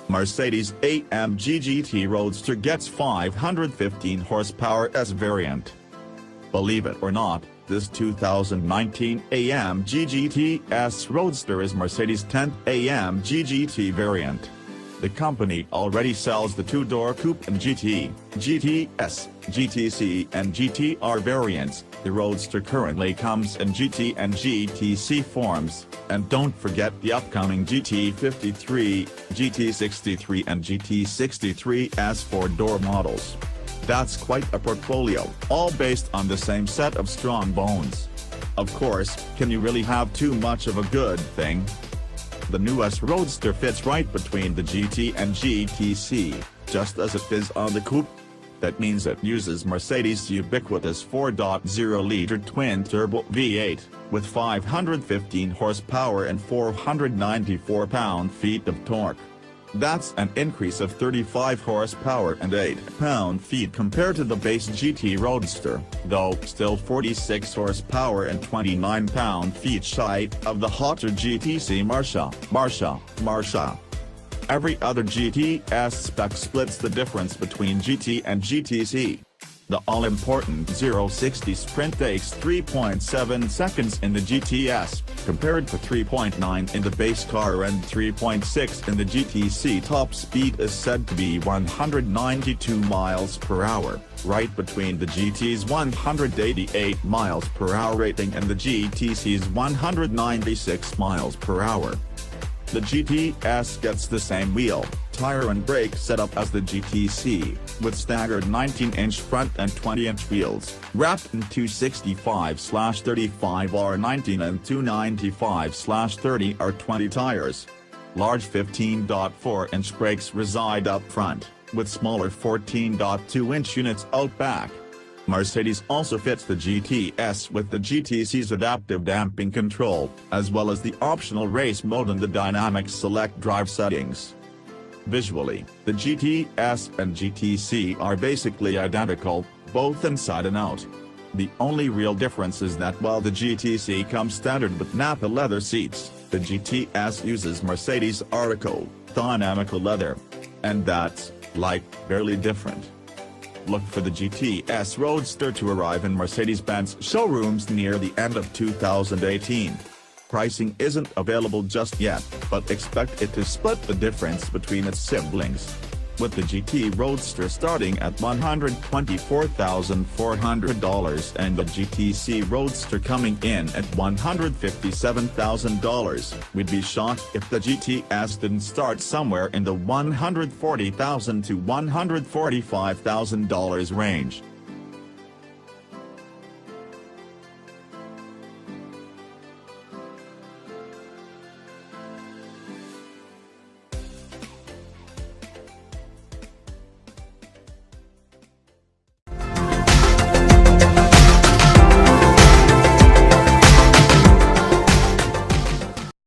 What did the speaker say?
Mercedes-AMG GT Roadster gets 515 horsepower S variant. Believe it or not, this 2019 AMG GT S Roadster is Mercedes' 10th AMG GT variant. The company already sells the two-door Coupe and GT, GTS, GTC and GTR variants. The Roadster currently comes in GT and GTC forms, and don't forget the upcoming GT53, GT63 and GT63 as four-door models. That's quite a portfolio, all based on the same set of strong bones. Of course, can you really have too much of a good thing? The newest Roadster fits right between the GT and GTC, just as it is on the Coupe. That means it uses Mercedes' ubiquitous 4.0-liter twin-turbo V8, with 515 horsepower and 494 pound-feet of torque. That's an increase of 35 horsepower and 8 pound-feet compared to the base GT Roadster, though still 46 horsepower and 29 pound-feet shy of the hotter GTC Marcia. Every other GTS spec splits the difference between GT and GTC. The all-important 0-60 sprint takes 3.7 seconds in the GTS, compared to 3.9 in the base car and 3.6 in the GTC. Top speed is said to be 192 miles per hour, right between the GT's 188 miles per hour rating and the GTC's 196 miles per hour. The GTS gets the same wheel, tire and brake setup as the GTC, with staggered 19-inch front and 20-inch wheels, wrapped in 265/35 R19 and 295/30 R20 tires. Large 15.4-inch brakes reside up front, with smaller 14.2-inch units out back. Mercedes also fits the GTS with the GTC's adaptive damping control, as well as the optional race mode and the dynamic select drive settings. Visually, the GTS and GTC are basically identical, both inside and out. The only real difference is that while the GTC comes standard with Nappa leather seats, the GTS uses Mercedes Artico dynamical leather. And that's, like, barely different. Look for the GT S Roadster to arrive in Mercedes-Benz showrooms near the end of 2018. Pricing isn't available just yet, but expect it to split the difference between its siblings, with the GT Roadster starting at $124,400 and the GTC Roadster coming in at $157,000. We'd be shocked if the GTS didn't start somewhere in the $140,000 to $145,000 range.